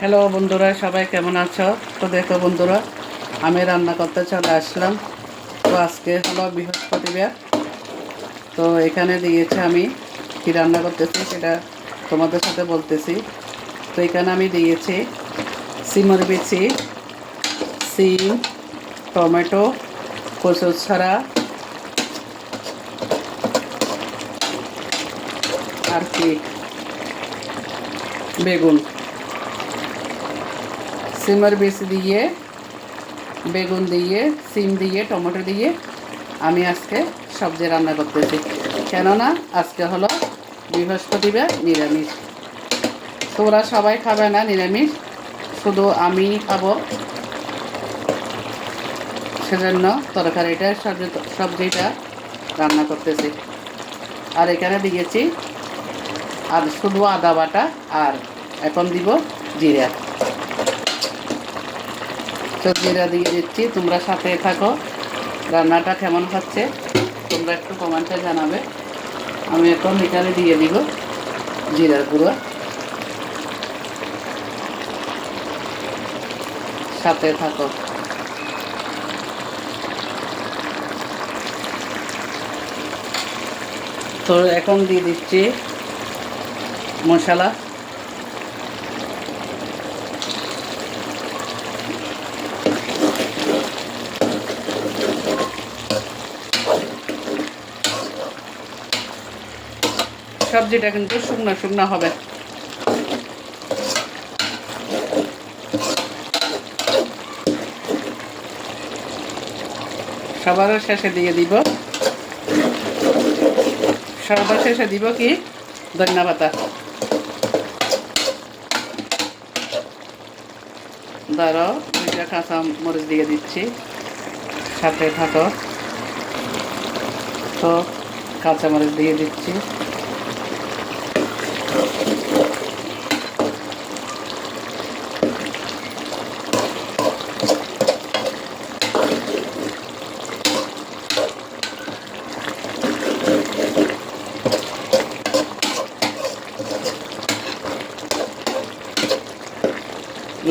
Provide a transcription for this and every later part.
Hello বন্ধুরা, সবাই কেমন আছো? তো দেখো বন্ধুরা, আমি রান্না করতে চলে আসলাম। তো আজকে হলো বৃহস্পতিবার। তো এখানে দিয়েছে আমি কি রান্না করতেছি সেটা তোমাদের সাথে বলতেছি। তো এখানে আমি দিয়েছি সিমের বিচি, সিম, টমেটো, কচুর ছড়া আর কি বেগুন। সিমের বিচি দিয়ে, বেগুন দিয়ে, সিম দিয়ে, টমেটো দিয়ে আমি আজকে সবজি রান্না করতেছি, কেননা আজকে হলো বৃহস্পতিবার, নিরামিষ। তোরা সবাই খাবে না নিরামিষ, শুধু আমি খাবো, সেজন্য তরকারিটা সবজিটা রান্না করতেছি। আর এখানে দিয়েছি আর শুধু আদা বাটা, আর এখন দিব জিরা। তো জিরা দিয়ে দিচ্ছি, তোমরা সাথে থাকো। রান্নাটা কেমন হচ্ছে তোমরা একটু কমেন্টে জানাবে। আমি এখন এখানে দিয়ে দিব জিরার গুঁড়ো, সাথে থাকো। তো এখন দিয়ে দিচ্ছি মশলা। সবজিটা কিন্তু শুকনো শুকনো হবে। সবার শেষে দিয়ে দিব, সবার শেষে দিব কি ধনিয়া পাতা। দাঁড়াও, দুইটা কাঁচা মরিচ দিয়ে দিচ্ছি, সাথে থাকো। তো কাঁচা মরিচ দিয়ে দিচ্ছি,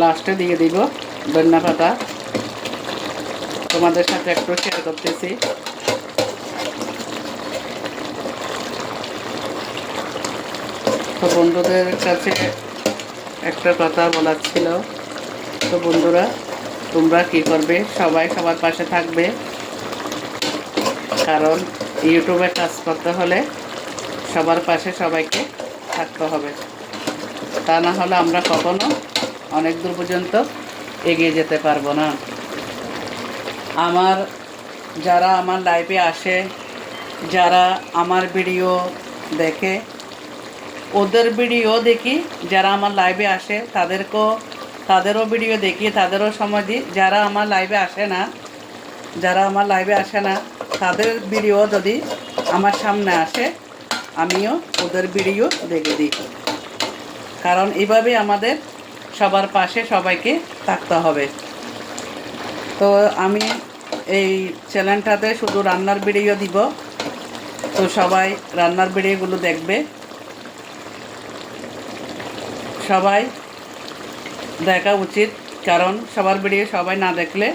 লাস্টে দিয়ে দিব ধনিয়া পাতা। তোমাদের সাথে একটু শেয়ার করতেছি। তো বন্ধুদের কাছে একটা কথা বলার ছিল। তো বন্ধুরা, তোমরা কি করবে, সবাই সবার পাশে থাকবে, কারণ ইউটিউবে কাজ করতে হলে সবার পাশে সবাইকে থাকতে হবে। তা না হলে আমরা কখনো অনেক দূর পর্যন্ত এগিয়ে যেতে পারবো না। যারা আমার লাইভে আসে, যারা আমার ভিডিও দেখে, ওদের ভিডিও দেখি, যারা আমার লাইভে আসে তাদেরও ভিডিও দেখি, তাদেরও সময় দিই। যারা আমার লাইভে আসে না তাদের ভিডিও যদি আমার সামনে আসে, আমিও ওদের ভিডিও দেখে দিই। কারণ এইভাবে আমাদের সবার পাশে সবাইকে থাকতে হবে। তো আমি এই চ্যানেলটাতে শুধু রান্নার ভিডিও দিব, তো সবাই রান্নার ভিডিওগুলো দেখবে। সবাই দেখা উচিত, কারণ সবার ভিডিও সবাই না দেখলে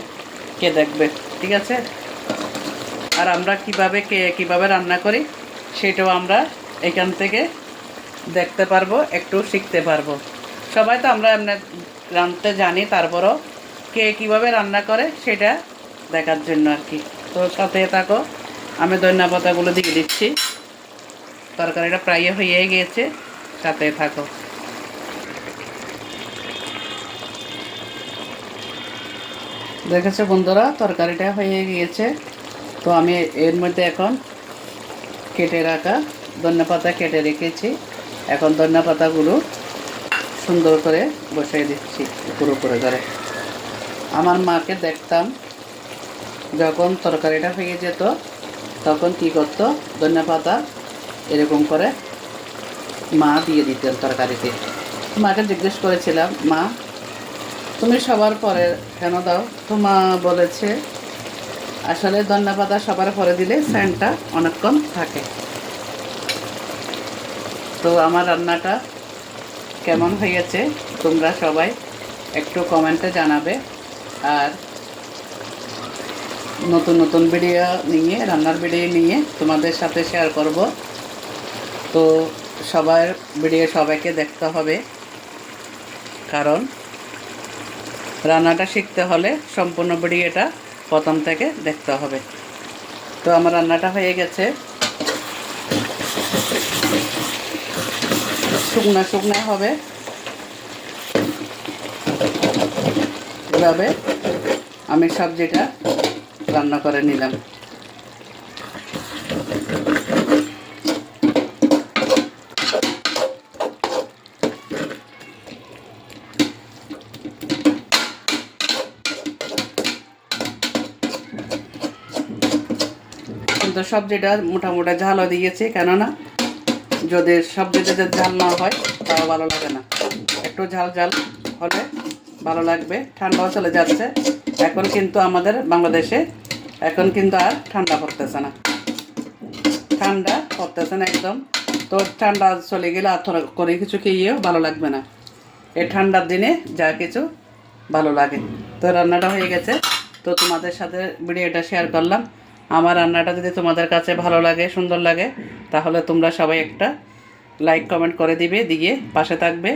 কে দেখবে, ঠিক আছে? আর আমরা কিভাবে রান্না করি সেটাও আমরা এখান থেকে দেখতে পারবো, একটু শিখতে পারবো। সবাই তো আমরা এমনি রাঁধতে জানি, তারপরও কে কীভাবে রান্না করে সেটা দেখার জন্য আর কি। তো সাথে থাকো, আমি ধনিয়া পাতাগুলো দিয়ে দিচ্ছি। তরকারিটা প্রায় হয়ে গিয়েছে, সাথে থাকো। দেখেছো বন্ধুরা, তরকারিটা হয়ে গিয়েছে। তো আমি এর মধ্যে এখন কেটে রাখা ধনিয়া পাতা কেটে রেখেছি। এখন ধনিয়া পাতাগুলো সুন্দর করে বসিয়ে দিচ্ছি পুরো করে ধরে। আমার মাকে দেখতাম, যখন তরকারিটা হয়ে যেত তখন কী করতো, ধনিয়া পাতা এরকম করে মা দিয়ে দিতেন তরকারিতে। মাকে জিজ্ঞেস করেছিলাম, মা তুমি সবার পরে কেন দাও? তো মা বলেছে, আসলে ধনিয়া পাতা সবার পরে দিলে সেন্টটা অনেকক্ষণ থাকে। তো আমার রান্নাটা কেমন হয়েছে তোমরা সবাই একটু কমেন্টে জানাবে। আর নতুন নতুন ভিডিও নিয়ে, রান্নার ভিডিও নিয়ে তোমাদের সাথে শেয়ার করব। তো সবার ভিডিও সবাইকে দেখতে হবে, কারণ রান্নাটা শিখতে হলে সম্পূর্ণ ভিডিওটা প্রথম থেকে দেখতে হবে। তো আমার রান্নাটা হয়ে গেছে, শুকনা শুকনা হবে, এভাবে আমি সবজিটা রান্না করে নিলাম। কিন্তু সবজিটা মোটামুটি ঝালও দিয়েছি, কেননা যদি সবজিটা যদি ঝাল না হয় তাও ভালো লাগে না। একটু ঝাল ঝাল হলে ভালো লাগবে। ঠান্ডাও চলে যাচ্ছে এখন, কিন্তু আমাদের বাংলাদেশে এখন কিন্তু আর ঠান্ডা পড়তেছে না, ঠান্ডা পড়তেছে না একদম। তো ঠান্ডা চলে গেলে আর থোড়া করে কিছু খেয়েও ভালো লাগবে না। এই ঠান্ডার দিনে যা কিছু ভালো লাগে। তো রান্নাটা হয়ে গেছে, তো তোমাদের সাথে ভিডিওটা শেয়ার করলাম। আমার রান্নাটা যদি তোমাদের কাছে ভালো লাগে, সুন্দর লাগে, তাহলে তোমরা সবাই একটা লাইক কমেন্ট করে দিবে, দিয়ে পাশে থাকবে।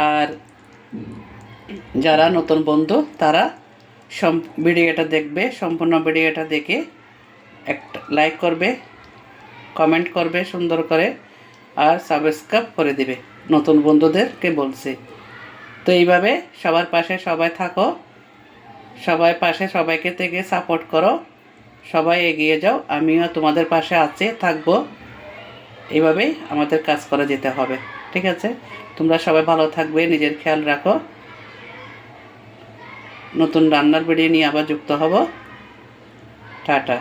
আর যারা নতুন বন্ধু তারা ভিডিওটা দেখবে, সম্পূর্ণ ভিডিওটা দেখে একটা লাইক করবে, কমেন্ট করবে সুন্দর করে, আর সাবস্ক্রাইব করে দিবে। নতুন বন্ধুদেরকে বলছি। তো এইভাবে সবার পাশে সবাই থাকো, সবাই পাশে সবাইকে থেকে সাপোর্ট করো, সবাই এগিয়ে যাও। আমিও তোমাদের পাশে আছি, থাকবো। এইভাবেই আমাদের কাজ করে যেতে হবে, ঠিক আছে? তোমরা সবাই ভালো থাকবে, নিজের খেয়াল রাখো। নতুন রান্নার ভিডিও নিয়ে আবার যুক্ত হব। টাটা।